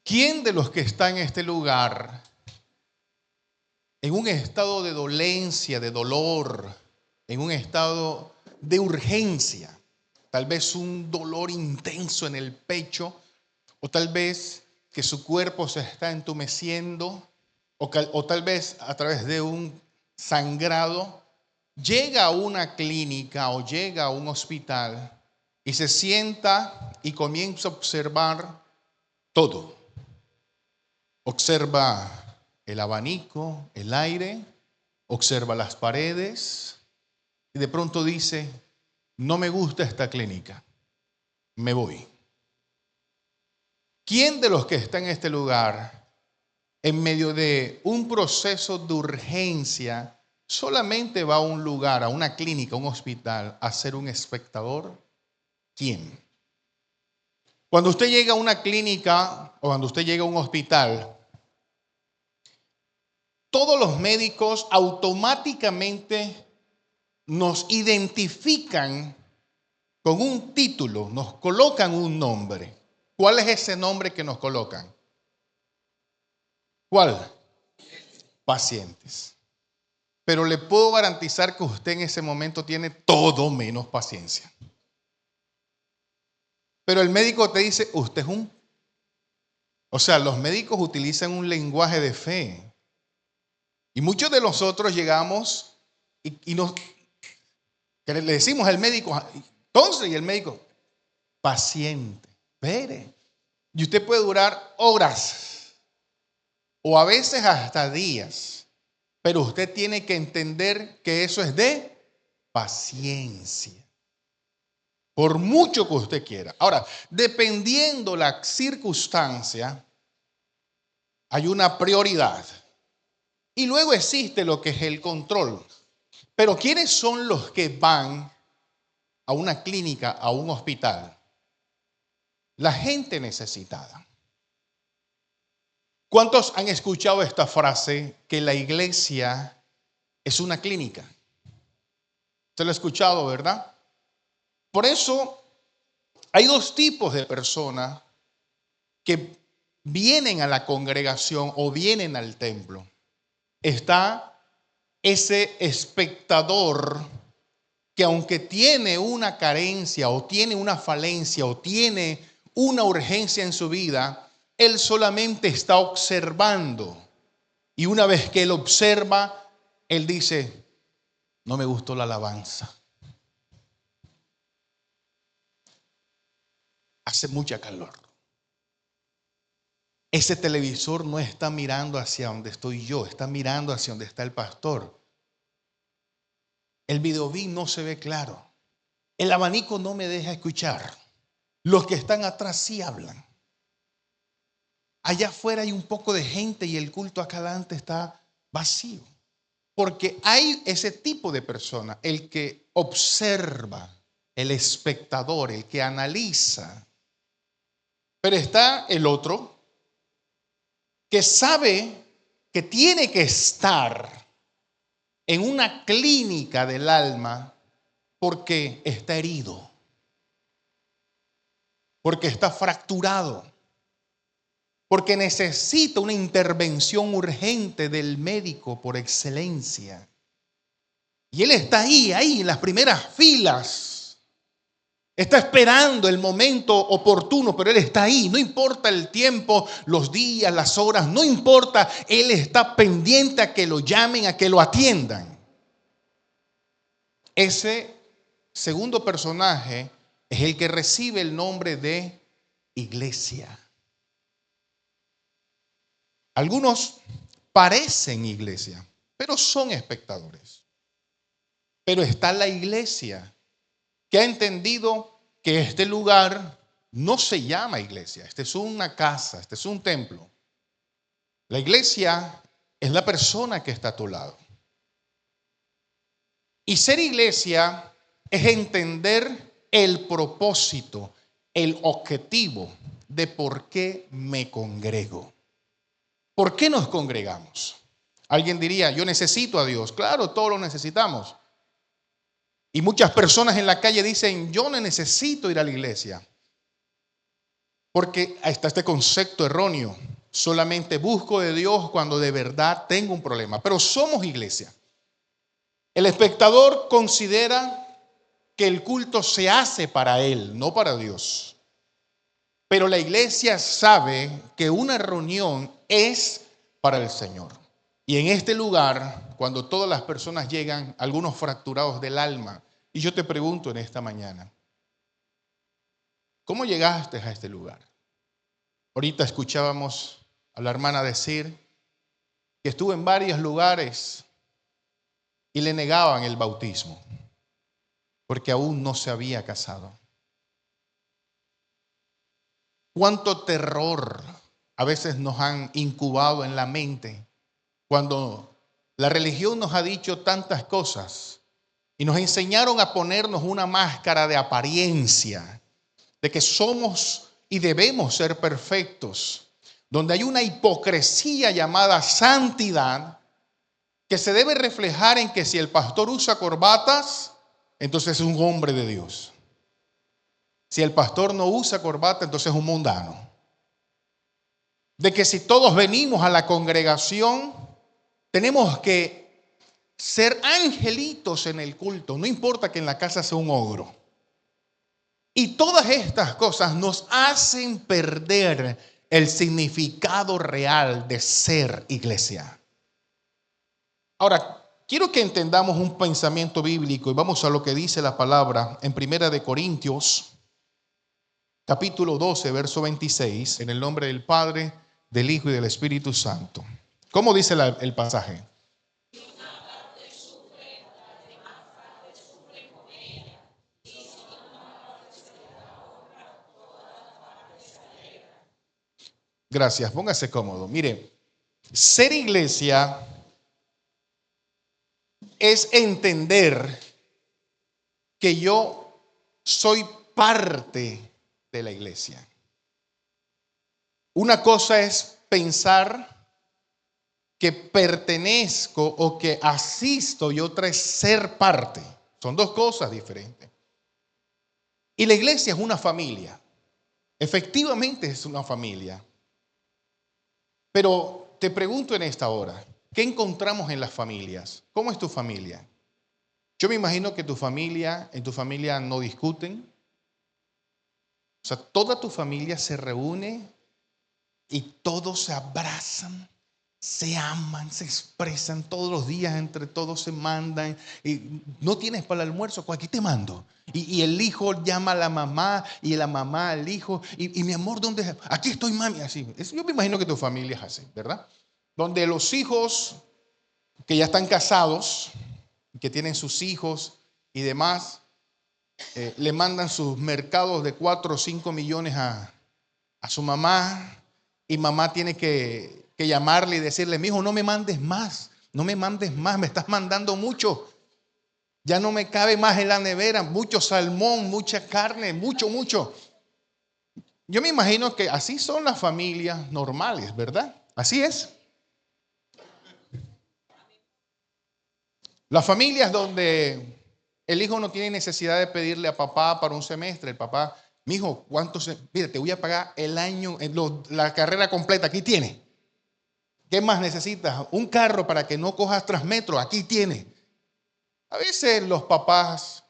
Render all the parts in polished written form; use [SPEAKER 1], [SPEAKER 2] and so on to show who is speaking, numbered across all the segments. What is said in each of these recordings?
[SPEAKER 1] ¿Quién de los que está en este lugar, en un estado de dolencia, de dolor, en un estado de urgencia, tal vez un dolor intenso en el pecho, o tal vez que su cuerpo se está entumeciendo, o tal vez a través de un sangrado, llega a una clínica o llega a un hospital y se sienta y comienza a observar todo? Observa el abanico, el aire, observa las paredes y de pronto dice: no me gusta esta clínica, me voy. ¿Quién de los que está en este lugar, en medio de un proceso de urgencia, solamente va a un lugar, a una clínica, a un hospital, a ser un espectador? ¿Quién? Cuando usted llega a una clínica o cuando usted llega a un hospital, todos los médicos automáticamente nos identifican con un título, nos colocan un nombre. ¿Cuál es ese nombre que nos colocan? ¿Cuál? Pacientes. Pero le puedo garantizar que usted en ese momento tiene todo menos paciencia. Pero el médico te dice, usted es un... O sea, los médicos utilizan un lenguaje de fe. Y muchos de nosotros llegamos y nos... que le decimos al médico, entonces, y el médico, paciente, espere. Y usted puede durar horas o a veces hasta días, pero usted tiene que entender que eso es de paciencia, por mucho que usted quiera. Ahora, dependiendo la circunstancia, hay una prioridad y luego existe lo que es el control. Pero ¿quiénes son los que van a una clínica, a un hospital? La gente necesitada. ¿Cuántos han escuchado esta frase que la iglesia es una clínica? Usted lo ha escuchado, ¿verdad? Por eso hay dos tipos de personas que vienen a la congregación o vienen al templo. Está ese espectador que aunque tiene una carencia o tiene una falencia o tiene una urgencia en su vida, él solamente está observando. Y una vez que él observa, él dice, no me gustó la alabanza. Hace mucha calor. Ese televisor no está mirando hacia donde estoy yo, está mirando hacia donde está el pastor. El videobeam no se ve claro. El abanico no me deja escuchar. Los que están atrás sí hablan. Allá afuera hay un poco de gente y el culto acá adelante está vacío. Porque hay ese tipo de persona, el que observa, el espectador, el que analiza. Pero está el otro que sabe que tiene que estar en una clínica del alma porque está herido, porque está fracturado, porque necesita una intervención urgente del médico por excelencia. Y él está ahí en las primeras filas. Está esperando el momento oportuno, pero él está ahí. No importa el tiempo, los días, las horas, no importa. Él está pendiente a que lo llamen, a que lo atiendan. Ese segundo personaje es el que recibe el nombre de iglesia. Algunos parecen iglesia, pero son espectadores. Pero está la iglesia que ha entendido que este lugar no se llama iglesia. Este es una casa, este es un templo. La iglesia es la persona que está a tu lado. Y ser iglesia es entender el propósito, el objetivo de por qué me congrego. ¿Por qué nos congregamos? Alguien diría, yo necesito a Dios. Claro, todos lo necesitamos. Y muchas personas en la calle dicen, yo no necesito ir a la iglesia. Porque está este concepto erróneo. Solamente busco de Dios cuando de verdad tengo un problema. Pero somos iglesia. El espectador considera que el culto se hace para él, no para Dios. Pero la iglesia sabe que una reunión es para el Señor. Y en este lugar, cuando todas las personas llegan, algunos fracturados del alma, y yo te pregunto en esta mañana, ¿cómo llegaste a este lugar? Ahorita escuchábamos a la hermana decir que estuvo en varios lugares y le negaban el bautismo porque aún no se había casado. ¿Cuánto terror a veces nos han incubado en la mente cuando la religión nos ha dicho tantas cosas y nos enseñaron a ponernos una máscara de apariencia, de que somos y debemos ser perfectos, donde hay una hipocresía llamada santidad que se debe reflejar en que si el pastor usa corbatas, entonces es un hombre de Dios. Si el pastor no usa corbata, entonces es un mundano. De que si todos venimos a la congregación, tenemos que ser angelitos en el culto, no importa que en la casa sea un ogro. Y todas estas cosas nos hacen perder el significado real de ser iglesia. Ahora, quiero que entendamos un pensamiento bíblico y vamos a lo que dice la palabra en 1 Corintios, capítulo 12, verso 26, en el nombre del Padre, del Hijo y del Espíritu Santo. ¿Cómo dice el pasaje? Gracias, póngase cómodo. Mire, ser iglesia es entender que yo soy parte de la iglesia. Una cosa es pensar que pertenezco o que asisto y otra es ser parte. Son dos cosas diferentes. Y la iglesia es una familia. Efectivamente es una familia. Pero te pregunto en esta hora, ¿qué encontramos en las familias? ¿Cómo es tu familia? Yo me imagino que en tu familia no discuten. O sea, toda tu familia se reúne y todos se abrazan, se aman, se expresan todos los días, entre todos se mandan. Y no tienes para el almuerzo, pues aquí te mando. Y el hijo llama a la mamá y la mamá al hijo. Y mi amor, ¿dónde es? Aquí estoy, mami. Así. Yo me imagino que tu familia es así, ¿verdad? Donde los hijos que ya están casados, que tienen sus hijos y demás, le mandan sus mercados de 4 o 5 millones a su mamá. Y mamá tiene que llamarle y decirle, mijo, no me mandes más, me estás mandando mucho. Ya no me cabe más en la nevera, mucho salmón, mucha carne, mucho. Yo me imagino que así son las familias normales, ¿verdad? Así es. Las familias donde el hijo no tiene necesidad de pedirle a papá para un semestre, el papá, mijo, mira, te voy a pagar el año, la carrera completa, aquí tiene. ¿Qué más necesitas? Un carro para que no cojas Transmetro, aquí tiene. A veces los papás,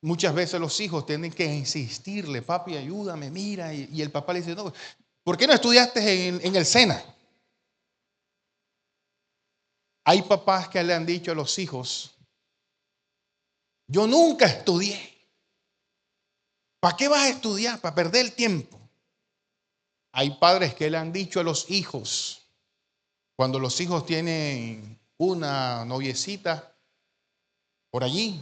[SPEAKER 1] muchas veces los hijos tienen que insistirle, papi, ayúdame, mira, y el papá le dice, no, ¿por qué no estudiaste en el SENA? Hay papás que le han dicho a los hijos, yo nunca estudié. ¿Para qué vas a estudiar? Para perder el tiempo. Hay padres que le han dicho a los hijos, cuando los hijos tienen una noviecita por allí,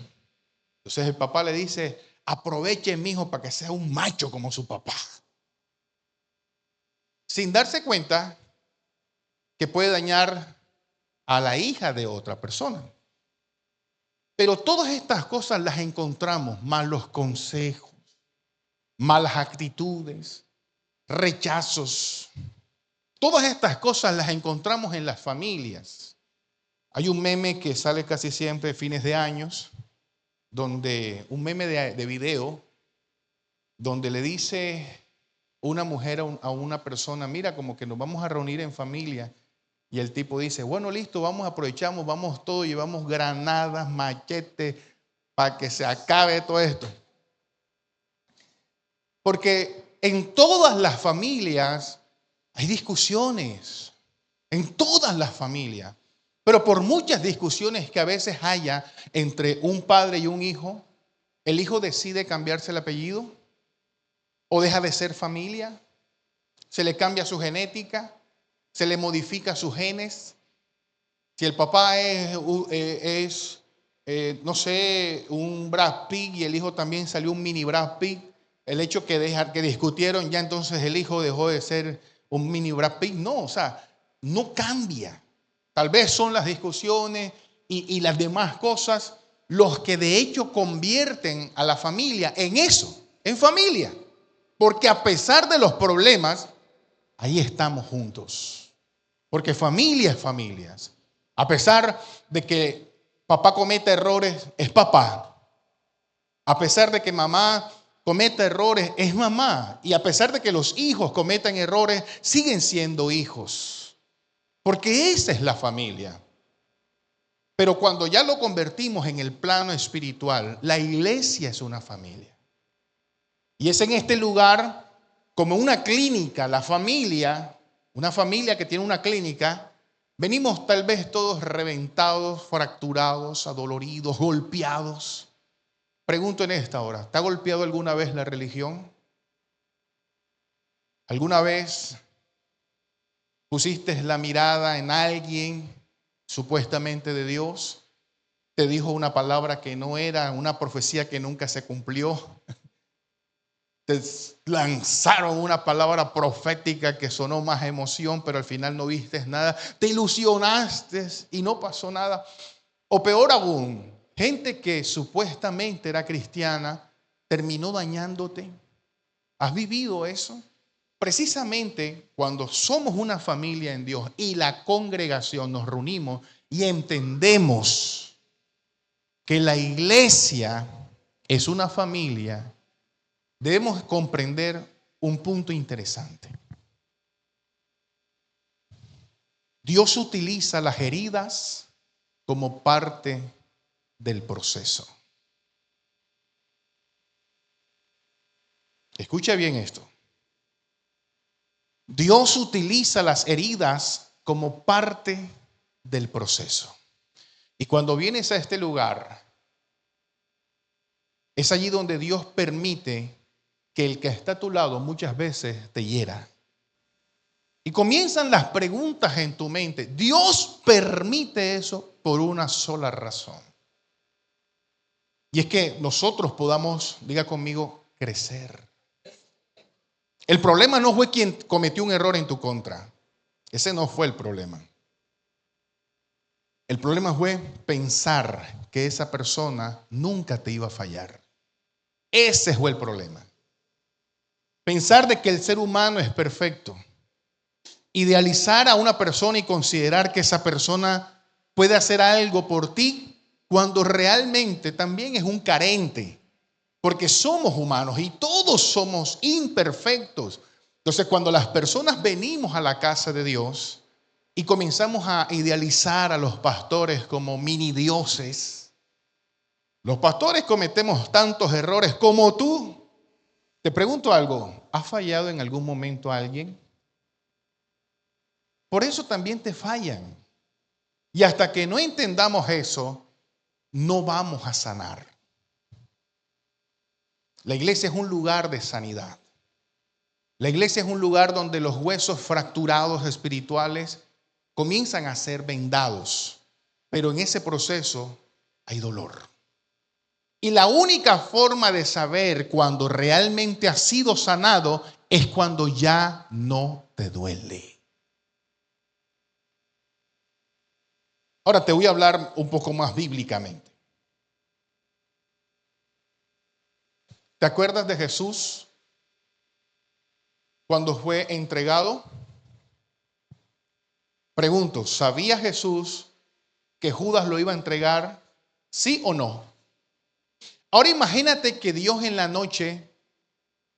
[SPEAKER 1] entonces el papá le dice, aproveche mi hijo para que sea un macho como su papá. Sin darse cuenta que puede dañar a la hija de otra persona. Pero todas estas cosas las encontramos, malos consejos, malas actitudes, rechazos. Todas estas cosas las encontramos en las familias. Hay un meme que sale casi siempre fines de años, donde un meme de video, donde le dice una mujer a una persona, mira, como que nos vamos a reunir en familia. Y el tipo dice, bueno, listo, aprovechamos, vamos todos, llevamos granadas, machetes, para que se acabe todo esto. Porque en todas las familias hay discusiones, en todas las familias. Pero por muchas discusiones que a veces haya entre un padre y un hijo, el hijo decide cambiarse el apellido o deja de ser familia, se le cambia su genética, se le modifica sus genes. Si el papá no sé, un Brad Pitt y el hijo también salió un mini Brad Pitt, el hecho que discutieron, ya entonces el hijo dejó de ser un mini Brad Pitt. No, o sea, no cambia. Tal vez son las discusiones y las demás cosas los que de hecho convierten a la familia en eso, en familia. Porque a pesar de los problemas, ahí estamos juntos. Porque familia es familia. A pesar de que papá cometa errores, es papá. A pesar de que mamá cometa errores, es mamá. Y a pesar de que los hijos cometan errores, siguen siendo hijos. Porque esa es la familia. Pero cuando ya lo convertimos en el plano espiritual, la iglesia es una familia. Y es en este lugar, como una clínica, la familia, una familia que tiene una clínica, venimos tal vez todos reventados, fracturados, adoloridos, golpeados. Pregunto en esta hora, ¿te ha golpeado alguna vez la religión? ¿Alguna vez pusiste la mirada en alguien supuestamente de Dios? ¿Te dijo una palabra que no era, una profecía que nunca se cumplió? Te lanzaron una palabra profética que sonó más emoción, pero al final no viste nada. Te ilusionaste y no pasó nada. O peor aún, gente que supuestamente era cristiana terminó dañándote. ¿Has vivido eso? Precisamente cuando somos una familia en Dios y la congregación nos reunimos y entendemos que la iglesia es una familia, debemos comprender un punto interesante. Dios utiliza las heridas como parte del proceso. Escucha bien esto. Dios utiliza las heridas como parte del proceso. Y cuando vienes a este lugar, es allí donde Dios permite que el que está a tu lado muchas veces te hiera. Y comienzan las preguntas en tu mente. Dios permite eso por una sola razón. Y es que nosotros podamos, diga conmigo, crecer. El problema no fue quien cometió un error en tu contra. Ese no fue el problema. El problema fue pensar que esa persona nunca te iba a fallar. Ese fue el problema. Pensar de que el ser humano es perfecto. Idealizar a una persona y considerar que esa persona puede hacer algo por ti cuando realmente también es un carente. Porque somos humanos y todos somos imperfectos. Entonces, cuando las personas venimos a la casa de Dios y comenzamos a idealizar a los pastores como mini dioses, los pastores cometemos tantos errores como tú. Te pregunto algo, ¿has fallado en algún momento a alguien? Por eso también te fallan. Y hasta que no entendamos eso, no vamos a sanar. La iglesia es un lugar de sanidad. La iglesia es un lugar donde los huesos fracturados espirituales comienzan a ser vendados. Pero en ese proceso hay dolor. Y la única forma de saber cuando realmente has sido sanado es cuando ya no te duele. Ahora te voy a hablar un poco más bíblicamente. ¿Te acuerdas de Jesús cuando fue entregado? Pregunto, ¿sabía Jesús que Judas lo iba a entregar? ¿Sí o no? Ahora imagínate que Dios en la noche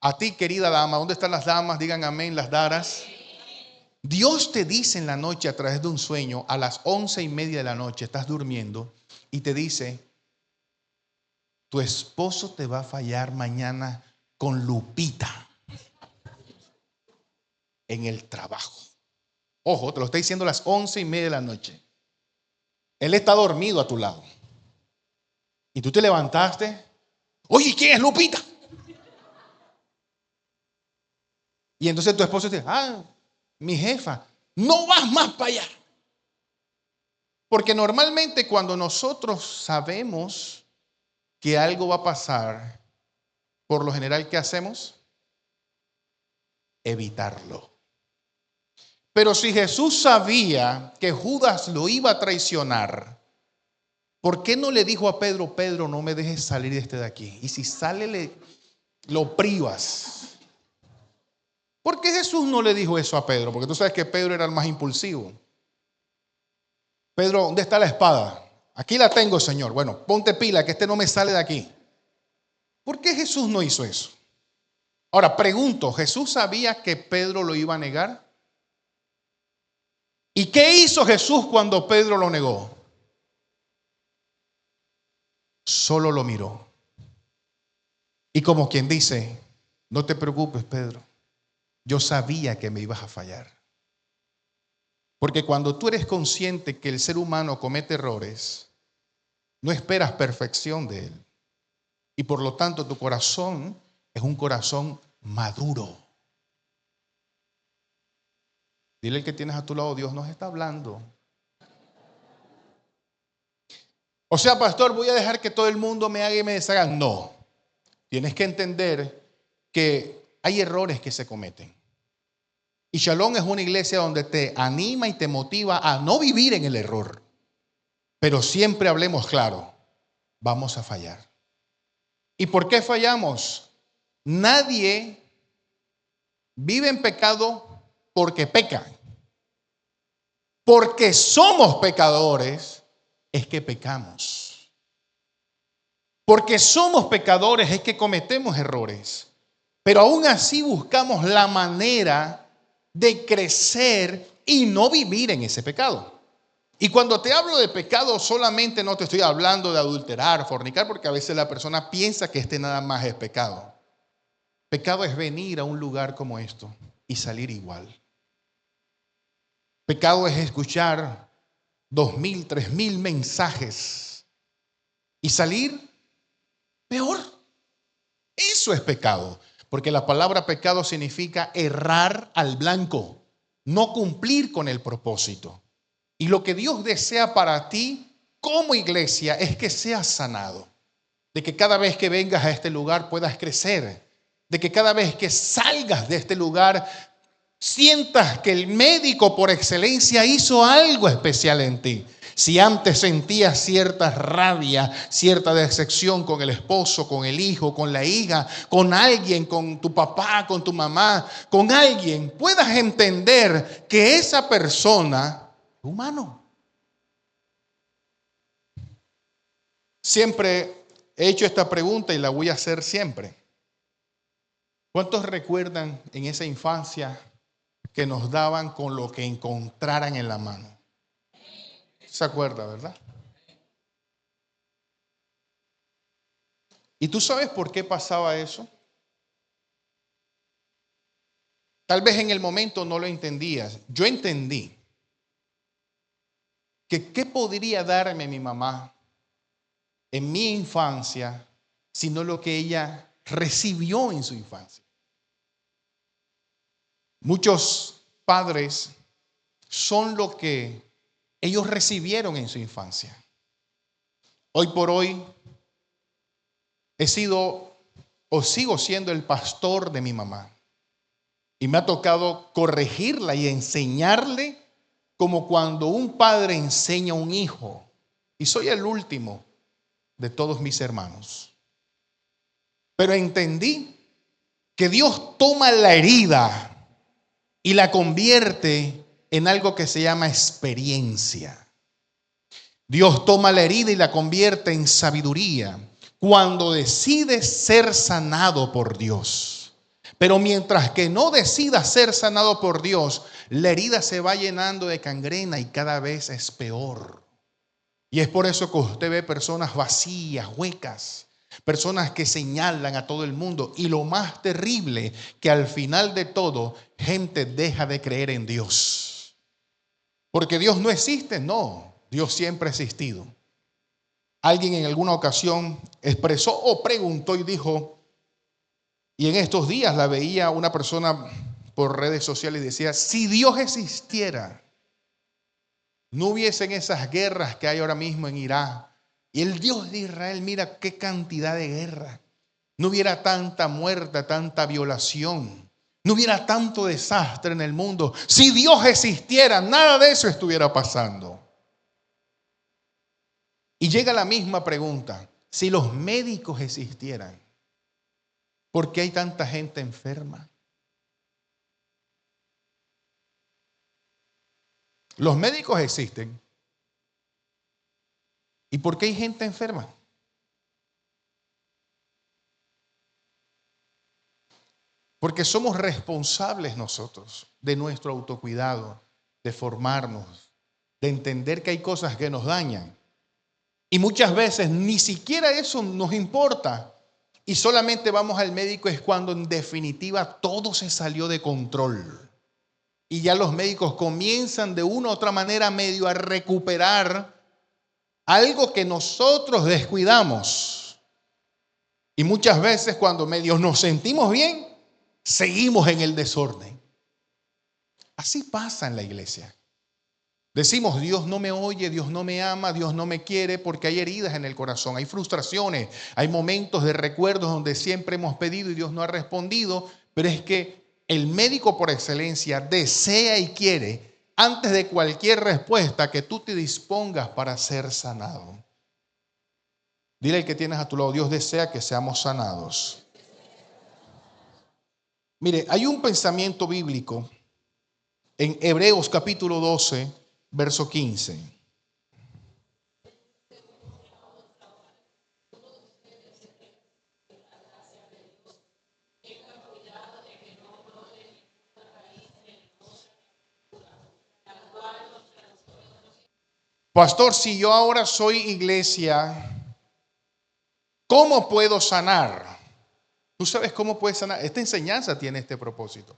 [SPEAKER 1] A ti, querida dama, ¿dónde están las damas? Digan amén, las daras. Dios te dice en la noche a través de un sueño, a las 11:30 de la noche, estás durmiendo y te dice, tu esposo te va a fallar mañana con Lupita en el trabajo. Ojo, te lo está diciendo a las 11:30 de la noche. Él está dormido a tu lado. Y tú te levantaste. Oye, ¿quién es Lupita? Y entonces tu esposo te dice, mi jefa, no vas más para allá. Porque normalmente cuando nosotros sabemos que algo va a pasar, por lo general, ¿qué hacemos? Evitarlo. Pero si Jesús sabía que Judas lo iba a traicionar, ¿por qué no le dijo a Pedro, Pedro, no me dejes salir de aquí? Y si sale, lo privas. ¿Por qué Jesús no le dijo eso a Pedro? Porque tú sabes que Pedro era el más impulsivo. Pedro, ¿dónde está la espada? Aquí la tengo, Señor. Bueno, ponte pila, que este no me sale de aquí. ¿Por qué Jesús no hizo eso? Ahora, pregunto, ¿Jesús sabía que Pedro lo iba a negar? ¿Y qué hizo Jesús cuando Pedro lo negó? Solo lo miró. Y como quien dice, no te preocupes, Pedro. Yo sabía que me ibas a fallar. Porque cuando tú eres consciente que el ser humano comete errores, no esperas perfección de él. Y por lo tanto tu corazón es un corazón maduro. Dile al que tienes a tu lado, Dios nos está hablando. O sea, pastor, voy a dejar que todo el mundo me haga y me deshaga. No. Tienes que entender que hay errores que se cometen. Y Shalom es una iglesia donde te anima y te motiva a no vivir en el error. Pero siempre hablemos claro, vamos a fallar. ¿Y por qué fallamos? Nadie vive en pecado porque peca. Porque somos pecadores es que pecamos. Porque somos pecadores es que cometemos errores. Pero aún así buscamos la manera de crecer y no vivir en ese pecado. Y cuando te hablo de pecado, solamente no te estoy hablando de adulterar, fornicar, porque a veces la persona piensa que nada más es pecado. Pecado es venir a un lugar como esto y salir igual. Pecado es escuchar 2,000, 3,000 mensajes y salir peor. Eso es pecado. Porque la palabra pecado significa errar al blanco, no cumplir con el propósito. Y lo que Dios desea para ti como iglesia es que seas sanado. De que cada vez que vengas a este lugar puedas crecer. De que cada vez que salgas de este lugar sientas que el médico por excelencia hizo algo especial en ti. Si antes sentías cierta rabia, cierta decepción con el esposo, con el hijo, con la hija, con alguien, con tu papá, con tu mamá, con alguien, puedas entender que esa persona es humano. Siempre he hecho esta pregunta y la voy a hacer siempre. ¿Cuántos recuerdan en esa infancia que nos daban con lo que encontraran en la mano? ¿Se acuerda, verdad? ¿Y tú sabes por qué pasaba eso? Tal vez en el momento no lo entendías. Yo entendí que qué podría darme mi mamá en mi infancia sino lo que ella recibió en su infancia. Muchos padres son lo que ellos recibieron en su infancia. Hoy por hoy he sido o sigo siendo el pastor de mi mamá. Y me ha tocado corregirla y enseñarle como cuando un padre enseña a un hijo. Y soy el último de todos mis hermanos. Pero entendí que Dios toma la herida y la convierte en algo que se llama experiencia. Dios toma la herida y la convierte en sabiduría cuando decides ser sanado por Dios. Pero mientras que no decida ser sanado por Dios, la herida se va llenando de gangrena y cada vez es peor. Y es por eso que usted ve personas vacías, huecas, personas que señalan a todo el mundo. Y lo más terrible, que al final de todo, gente deja de creer en Dios. Porque Dios no existe, no. Dios siempre ha existido. Alguien en alguna ocasión expresó o preguntó y dijo, y en estos días la veía una persona por redes sociales y decía, si Dios existiera, no hubiesen esas guerras que hay ahora mismo en Irak. Y el Dios de Israel, mira qué cantidad de guerra. No hubiera tanta muerte, tanta violación. No hubiera tanto desastre en el mundo. Si Dios existiera, nada de eso estuviera pasando. Y llega la misma pregunta. Si los médicos existieran, ¿por qué hay tanta gente enferma? Los médicos existen. ¿Y por qué hay gente enferma? Porque somos responsables nosotros de nuestro autocuidado, de formarnos, de entender que hay cosas que nos dañan. Y muchas veces ni siquiera eso nos importa. Y solamente vamos al médico es cuando en definitiva todo se salió de control. Y ya los médicos comienzan de una u otra manera medio a recuperar algo que nosotros descuidamos. Y muchas veces cuando medio nos sentimos bien, seguimos en el desorden. Así pasa en la iglesia. Decimos, Dios no me oye, Dios no me ama, Dios no me quiere, porque hay heridas en el corazón, hay frustraciones, hay momentos de recuerdos donde siempre hemos pedido y Dios no ha respondido, pero es que el médico por excelencia desea y quiere, antes de cualquier respuesta, que tú te dispongas para ser sanado. Dile al que tienes a tu lado, Dios desea que seamos sanados. Mire, hay un pensamiento bíblico en Hebreos capítulo 12, verso 15. Pastor, si yo ahora soy iglesia, ¿cómo puedo sanar? ¿Tú sabes cómo puedes sanar? Esta enseñanza tiene este propósito.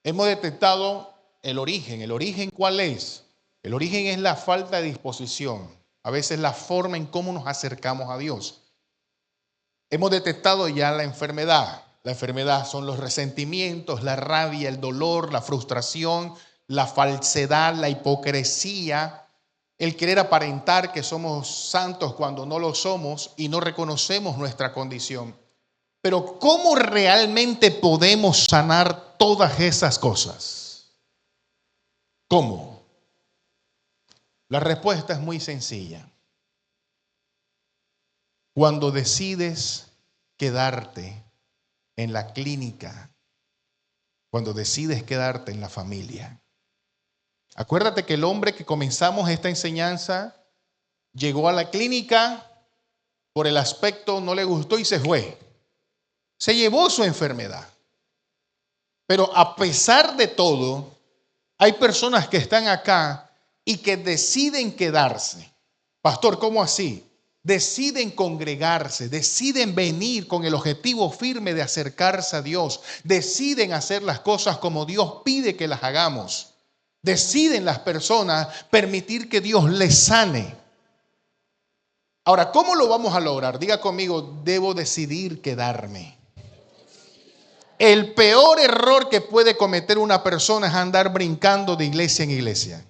[SPEAKER 1] Hemos detectado el origen. ¿El origen cuál es? El origen es la falta de disposición. A veces la forma en cómo nos acercamos a Dios. Hemos detectado ya la enfermedad. La enfermedad son los resentimientos, la rabia, el dolor, la frustración, la falsedad, la hipocresía, el querer aparentar que somos santos cuando no lo somos y no reconocemos nuestra condición. Pero ¿cómo realmente podemos sanar todas esas cosas? ¿Cómo? La respuesta es muy sencilla. Cuando decides quedarte en la clínica, cuando decides quedarte en la familia. Acuérdate que el hombre que comenzamos esta enseñanza llegó a la clínica, por el aspecto no le gustó y se fue. Se llevó su enfermedad. Pero a pesar de todo, hay personas que están acá y que deciden quedarse. Pastor, ¿cómo así? Deciden congregarse, deciden venir con el objetivo firme de acercarse a Dios, deciden hacer las cosas como Dios pide que las hagamos. Deciden las personas permitir que Dios les sane. Ahora, ¿cómo lo vamos a lograr? Diga conmigo, debo decidir quedarme. El peor error que puede cometer una persona es andar brincando de iglesia en iglesia.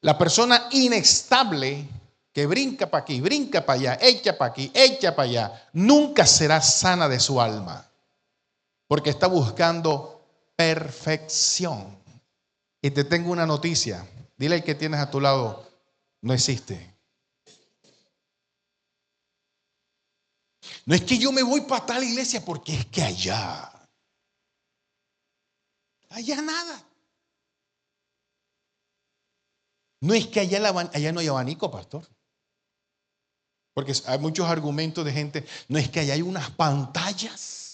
[SPEAKER 1] La persona inestable que brinca para aquí, brinca para allá, echa para aquí, echa para allá, nunca será sana de su alma, porque está buscando perfección. Y te tengo una noticia, dile al que tienes a tu lado, no existe. No es que yo me voy para tal iglesia porque es que allá nada. No es que allá no hay abanico, pastor. Porque hay muchos argumentos de gente, no es que allá hay unas pantallas.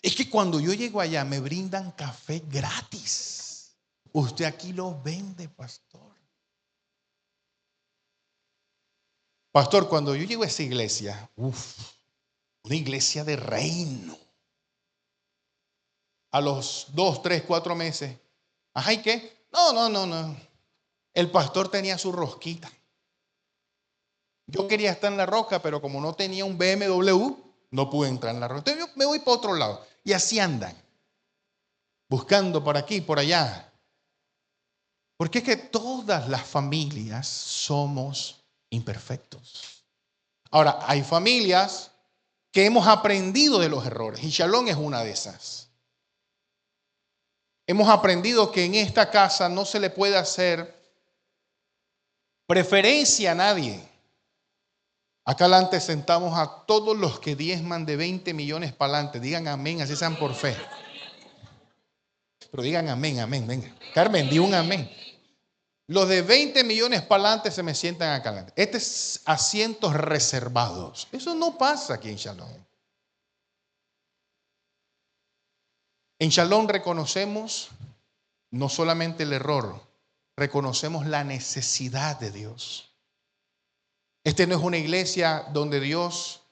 [SPEAKER 1] Es que cuando yo llego allá me brindan café gratis. Usted aquí lo vende, pastor. Pastor, cuando yo llego a esa iglesia, una iglesia de reino. A los 2, 3, 4 meses. Ajá, ¿y qué? No. El pastor tenía su rosquita. Yo quería estar en la rosca, pero como no tenía un BMW, no pude entrar en la rosca. Entonces yo me voy para otro lado. Y así andan. Buscando por aquí, por allá. Porque es que todas las familias somos imperfectos. Ahora, hay familias que hemos aprendido de los errores. Y Shalom es una de esas. Hemos aprendido que en esta casa no se le puede hacer preferencia a nadie. Acá adelante sentamos a todos los que diezman de 20 millones para adelante. Digan amén, así sean por fe. Pero digan amén, venga. Carmen, di un amén. Los de 20 millones para adelante se me sientan acá adelante. Este es asientos reservados. Eso no pasa aquí en Shalom. En Shalom reconocemos no solamente el error, reconocemos la necesidad de Dios. Este no es una iglesia donde Dios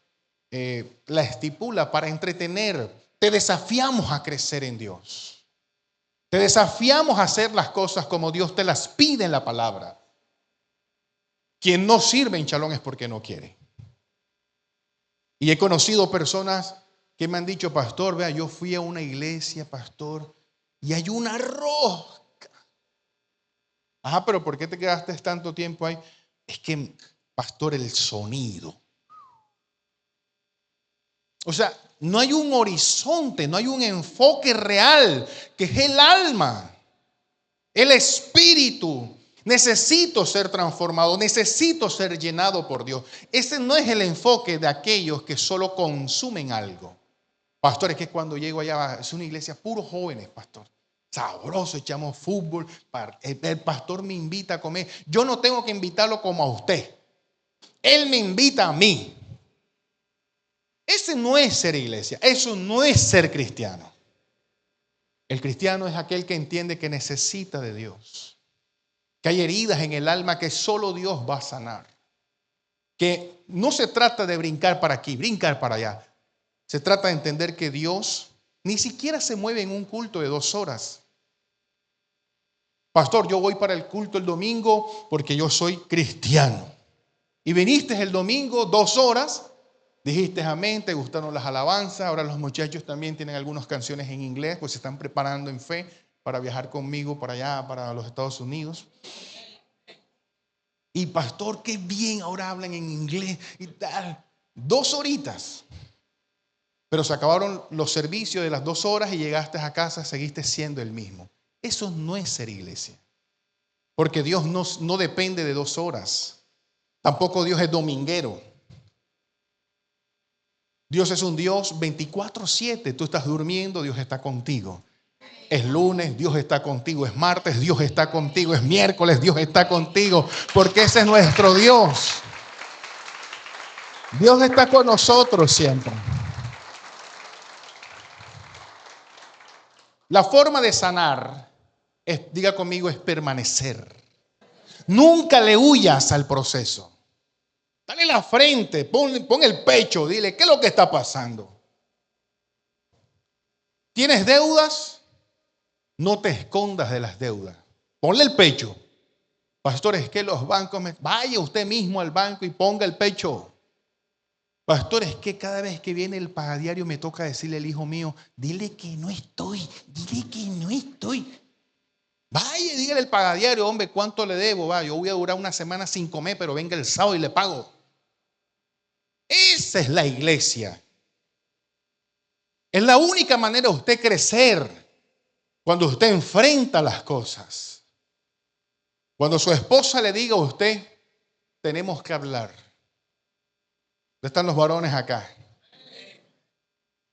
[SPEAKER 1] la estipula para entretener. Te desafiamos a crecer en Dios. Te desafiamos a hacer las cosas como Dios te las pide en la palabra. Quien no sirve en Shalom es porque no quiere. Y he conocido personas que me han dicho, pastor, vea, yo fui a una iglesia, pastor, y hay una rosca. Ajá, pero ¿por qué te quedaste tanto tiempo ahí? Es que, pastor, el sonido. O sea, no hay un horizonte, no hay un enfoque real, que es el alma, el espíritu. Necesito ser transformado, necesito ser llenado por Dios. Ese no es el enfoque de aquellos que solo consumen algo. Pastor, es que cuando llego allá, es una iglesia puros jóvenes, pastor. Sabroso, echamos fútbol. El pastor me invita a comer. Yo no tengo que invitarlo como a usted. Él me invita a mí. Ese no es ser iglesia. Eso no es ser cristiano. El cristiano es aquel que entiende que necesita de Dios. Que hay heridas en el alma que solo Dios va a sanar. Que no se trata de brincar para aquí, brincar para allá. Se trata de entender que Dios ni siquiera se mueve en un culto de 2 horas. Pastor, yo voy para el culto el domingo porque yo soy cristiano. Y viniste el domingo 2 horas, dijiste amén, te gustaron las alabanzas. Ahora los muchachos también tienen algunas canciones en inglés, pues se están preparando en fe para viajar conmigo para allá, para los Estados Unidos. Y pastor, qué bien, ahora hablan en inglés y tal. 2 horitas. Pero se acabaron los servicios de las 2 horas y llegaste a casa, seguiste siendo el mismo. Eso no es ser iglesia. Porque Dios no depende de 2 horas. Tampoco Dios es dominguero. Dios es un Dios 24/7. Tú estás durmiendo, Dios está contigo. Es lunes, Dios está contigo. Es martes, Dios está contigo. Es miércoles, Dios está contigo. Porque ese es nuestro Dios. Dios está con nosotros siempre. La forma de sanar, diga conmigo, es permanecer. Nunca le huyas al proceso. Dale la frente, pon el pecho, dile, ¿qué es lo que está pasando? ¿Tienes deudas? No te escondas de las deudas. Ponle el pecho. Pastor, es que los bancos, vaya usted mismo al banco y ponga el pecho. Pastor, es que cada vez que viene el pagadiario me toca decirle al hijo mío, dile que no estoy, dile que no estoy. Vaya, dígale al pagadiario, hombre, ¿cuánto le debo? Va, yo voy a durar una semana sin comer, pero venga el sábado y le pago. Esa es la iglesia. Es la única manera de usted crecer cuando usted enfrenta las cosas. Cuando su esposa le diga a usted, tenemos que hablar. ¿Dónde están los varones acá?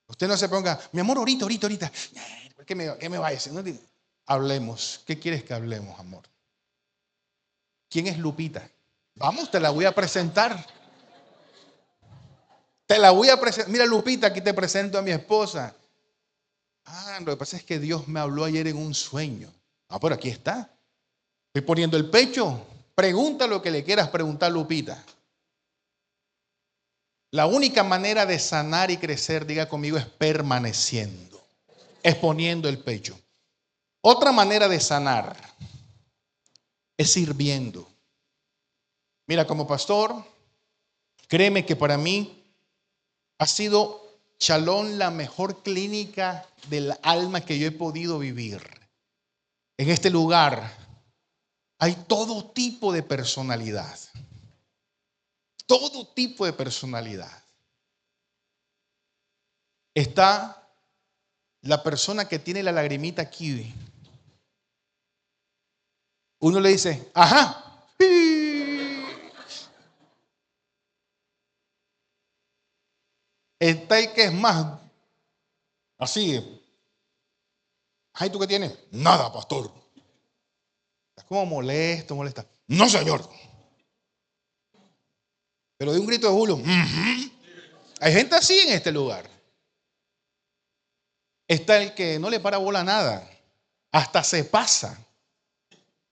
[SPEAKER 1] Usted no se ponga, mi amor, ahorita. ¿Qué me va a decir? No, hablemos. ¿Qué quieres que hablemos, amor? ¿Quién es Lupita? Vamos, te la voy a presentar. Te la voy a presentar. Mira, Lupita, aquí te presento a mi esposa. Ah, lo que pasa es que Dios me habló ayer en un sueño. Ah, pero aquí está. Estoy poniendo el pecho. Pregunta lo que le quieras preguntar, Lupita. La única manera de sanar y crecer, diga conmigo, es permaneciendo. Es poniendo el pecho. Otra manera de sanar es sirviendo. Mira, como pastor, créeme que para mí ha sido Shalom la mejor clínica del alma que yo he podido vivir. En este lugar hay todo tipo de personalidad. Todo tipo de personalidad. Está la persona que tiene la lagrimita aquí. Uno le dice, ajá. Está el que es más así. Ay, ¿tú qué tienes? Nada, pastor. Estás como molesto, molesta. No, señor. Pero de un grito de Julio. Hay gente así en este lugar. Está el que no le para bola a nada. Hasta se pasa.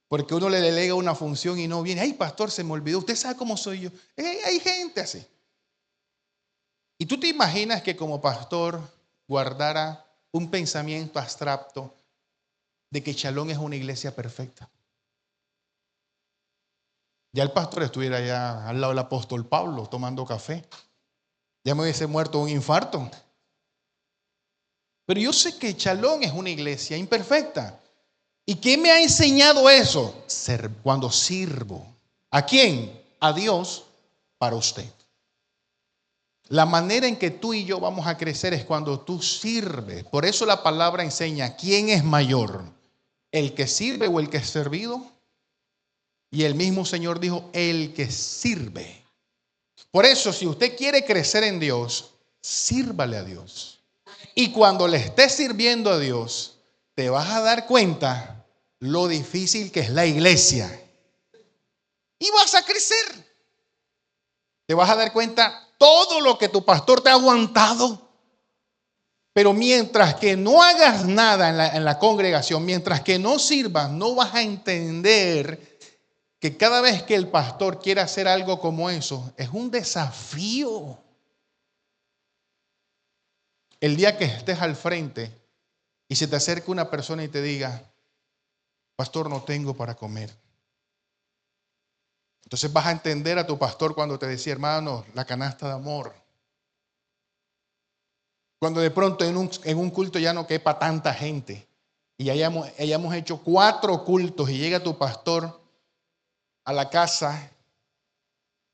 [SPEAKER 1] Porque uno le delega una función y no viene. Ay, pastor, se me olvidó. Usted sabe cómo soy yo. Hay gente así. Y tú te imaginas que como pastor guardara un pensamiento abstracto de que Shalom es una iglesia perfecta. Ya el pastor estuviera allá al lado del apóstol Pablo tomando café. Ya me hubiese muerto de un infarto. Pero yo sé que Shalom es una iglesia imperfecta. ¿Y qué me ha enseñado eso? Cuando sirvo. ¿A quién? A Dios para usted. La manera en que tú y yo vamos a crecer es cuando tú sirves. Por eso la palabra enseña quién es mayor, el que sirve o el que es servido. Y el mismo Señor dijo, el que sirve. Por eso, si usted quiere crecer en Dios, sírvale a Dios. Y cuando le estés sirviendo a Dios, te vas a dar cuenta lo difícil que es la iglesia. Y vas a crecer. Te vas a dar cuenta todo lo que tu pastor te ha aguantado. Pero mientras que no hagas nada en la congregación, mientras que no sirvas, no vas a entender que cada vez que el pastor quiere hacer algo como eso, es un desafío. El día que estés al frente y se te acerque una persona y te diga, pastor, no tengo para comer. Entonces vas a entender a tu pastor cuando te decía, hermano, la canasta de amor. Cuando de pronto en un culto ya no quepa tanta gente y hayamos hecho 4 cultos y llega tu pastor a la casa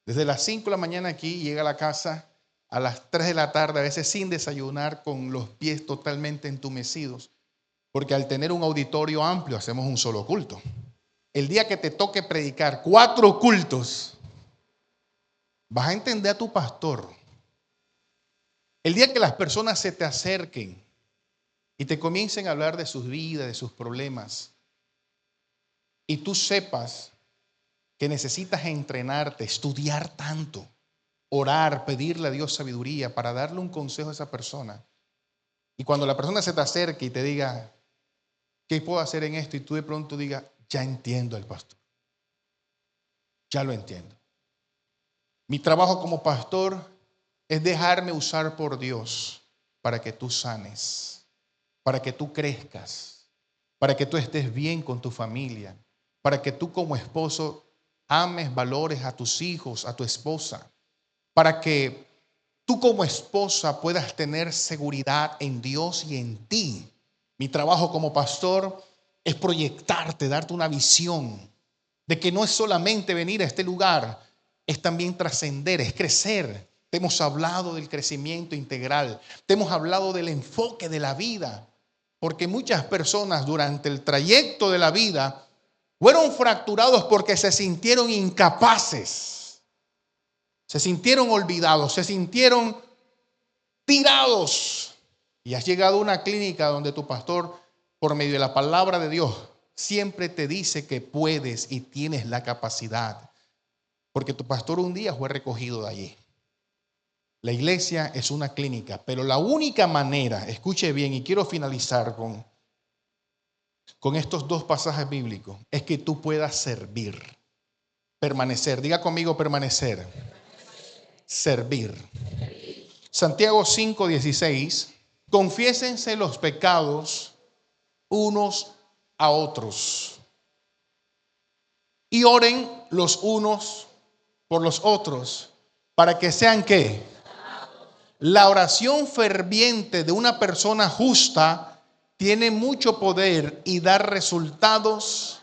[SPEAKER 1] desde las 5 de la mañana aquí, llega a la casa a las 3 de la tarde, a veces sin desayunar, con los pies totalmente entumecidos, porque al tener un auditorio amplio hacemos un solo culto. El día que te toque predicar 4 cultos, vas a entender a tu pastor. El día que las personas se te acerquen y te comiencen a hablar de sus vidas, de sus problemas, y tú sepas que necesitas entrenarte, estudiar tanto, orar, pedirle a Dios sabiduría para darle un consejo a esa persona. Y cuando la persona se te acerque y te diga, ¿qué puedo hacer en esto? Y tú de pronto digas, ya entiendo al pastor. Ya lo entiendo. Mi trabajo como pastor es dejarme usar por Dios para que tú sanes, para que tú crezcas, para que tú estés bien con tu familia, para que tú como esposo ames, valores a tus hijos, a tu esposa, para que tú como esposa puedas tener seguridad en Dios y en ti. Mi trabajo como pastor es proyectarte, darte una visión de que no es solamente venir a este lugar, es también trascender, es crecer. Te hemos hablado del crecimiento integral, te hemos hablado del enfoque de la vida, porque muchas personas durante el trayecto de la vida fueron fracturados porque se sintieron incapaces, se sintieron olvidados, se sintieron tirados. Y has llegado a una clínica donde tu pastor, por medio de la palabra de Dios, siempre te dice que puedes y tienes la capacidad. Porque tu pastor un día fue recogido de allí. La iglesia es una clínica, pero la única manera, escuche bien y quiero finalizar con estos dos pasajes bíblicos, es que tú puedas servir, permanecer. Diga conmigo permanecer, servir. Santiago 5:16, confiésense los pecados unos a otros y oren los unos por los otros para que sean ¿qué? La oración ferviente de una persona justa tiene mucho poder y da resultados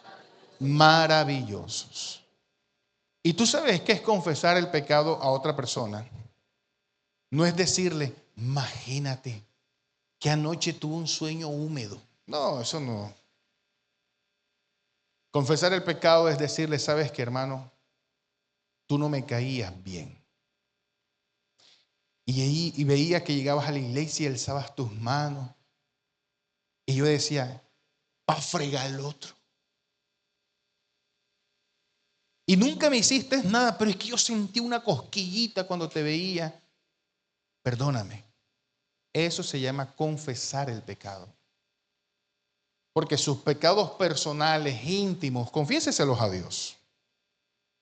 [SPEAKER 1] maravillosos. ¿Y tú sabes qué es confesar el pecado a otra persona? No es decirle, imagínate que anoche tuve un sueño húmedo. No, eso no. Confesar el pecado es decirle, ¿sabes qué, hermano? Tú no me caías bien. Y veía que llegabas a la iglesia y alzabas tus manos. Y yo decía, va a fregar el otro. Y nunca me hiciste nada, pero es que yo sentí una cosquillita cuando te veía. Perdóname. Eso se llama confesar el pecado. Porque sus pecados personales, íntimos, confiéseselos a Dios.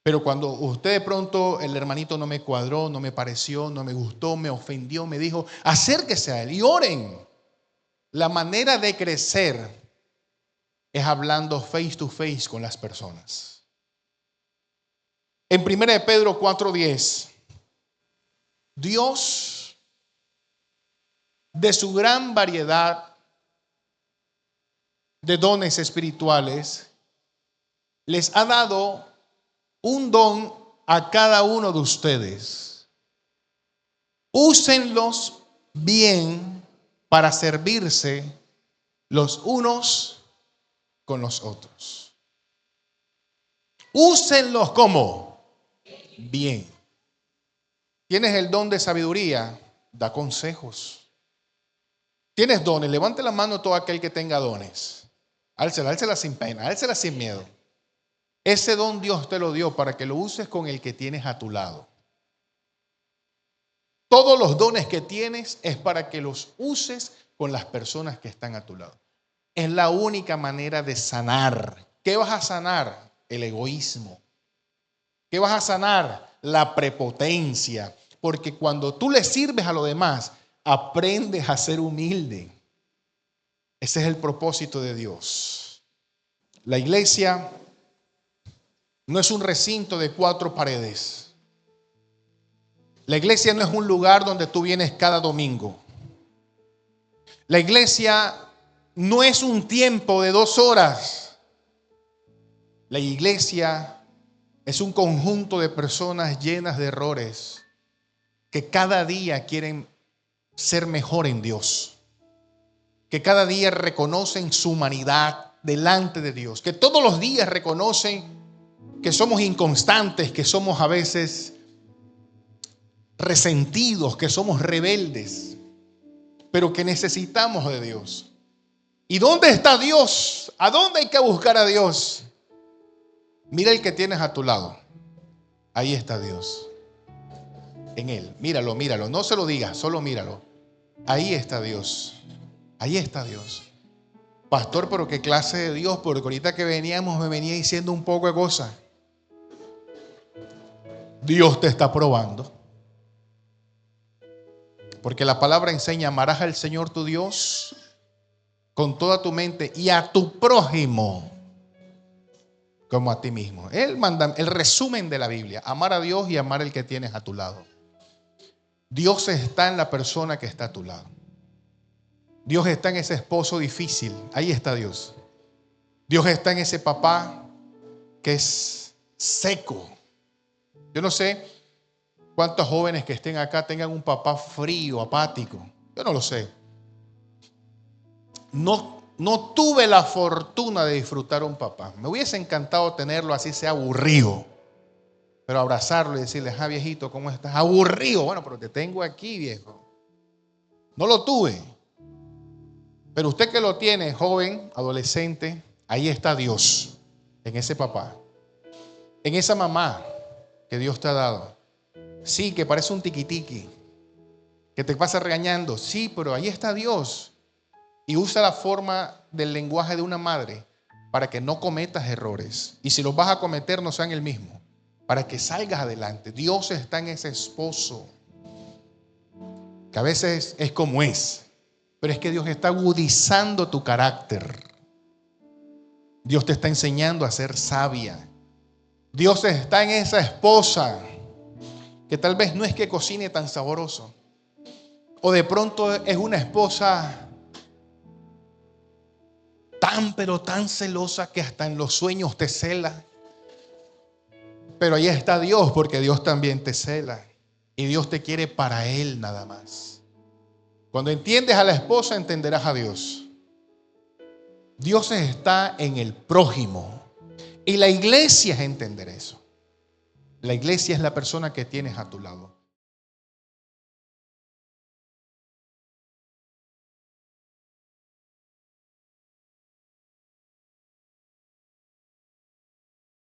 [SPEAKER 1] Pero cuando usted de pronto, el hermanito no me cuadró, no me pareció, no me gustó, me ofendió, me dijo, acérquese a él y oren. La manera de crecer es hablando face to face con las personas. En 1 de Pedro 4:10, Dios, de su gran variedad de dones espirituales, les ha dado un don a cada uno de ustedes. Úsenlos bien para servirse los unos con los otros. Úsenlos como bien. Tienes el don de sabiduría, da consejos. Tienes dones, levante la mano todo aquel que tenga dones. Álcela sin pena, álcela sin miedo. Ese don Dios te lo dio para que lo uses con el que tienes a tu lado. Todos los dones que tienes es para que los uses con las personas que están a tu lado. Es la única manera de sanar. ¿Qué vas a sanar? El egoísmo. ¿Qué vas a sanar? La prepotencia. Porque cuando tú le sirves a los demás, aprendes a ser humilde. Ese es el propósito de Dios. La iglesia no es un recinto de 4 paredes. La iglesia no es un lugar donde tú vienes cada domingo. La iglesia no es un tiempo de 2 horas. La iglesia es un conjunto de personas llenas de errores que cada día quieren ser mejor en Dios. Que cada día reconocen su humanidad delante de Dios. Que todos los días reconocen que somos inconstantes, que somos a veces resentidos, que somos rebeldes, pero que necesitamos de Dios. ¿Y dónde está Dios? ¿A dónde hay que buscar a Dios? Mira el que tienes a tu lado. Ahí está Dios. En él. Míralo, míralo. No se lo digas, solo míralo. Ahí está Dios. Ahí está Dios. Pastor, pero qué clase de Dios, porque ahorita que veníamos me venía diciendo un poco de cosas. Dios te está probando. Porque la palabra enseña, amarás al Señor tu Dios con toda tu mente y a tu prójimo como a ti mismo. El resumen de la Biblia, amar a Dios y amar al que tienes a tu lado. Dios está en la persona que está a tu lado. Dios está en ese esposo difícil. Ahí está Dios. Dios está en ese papá que es seco. Yo no sé cuántos jóvenes que estén acá tengan un papá frío, apático. Yo no lo sé. No tuve la fortuna de disfrutar un papá. Me hubiese encantado tenerlo así sea aburrido. Pero abrazarlo y decirle, viejito, ¿cómo estás? Aburrido. Bueno, pero te tengo aquí, viejo. No lo tuve. Pero usted que lo tiene, joven, adolescente, ahí está Dios. En ese papá. En esa mamá que Dios te ha dado. Sí, que parece un tiquitiqui. que te pasa regañando. Sí, pero ahí está Dios. Y usa la forma del lenguaje de una madre para que no cometas errores. Y si los vas a cometer, no sean el mismo. Para que salgas adelante. Dios está en ese esposo. Que a veces es como es. Pero es que Dios está agudizando tu carácter. Dios te está enseñando a ser sabia. Dios está en esa esposa que tal vez no es que cocine tan sabroso. O de pronto es una esposa pero tan celosa que hasta en los sueños te cela. Pero ahí está Dios, porque Dios también te cela. Y Dios te quiere para Él nada más. Cuando entiendes a la esposa, entenderás a Dios. Dios está en el prójimo. Y la iglesia es entender eso. La iglesia es la persona que tienes a tu lado.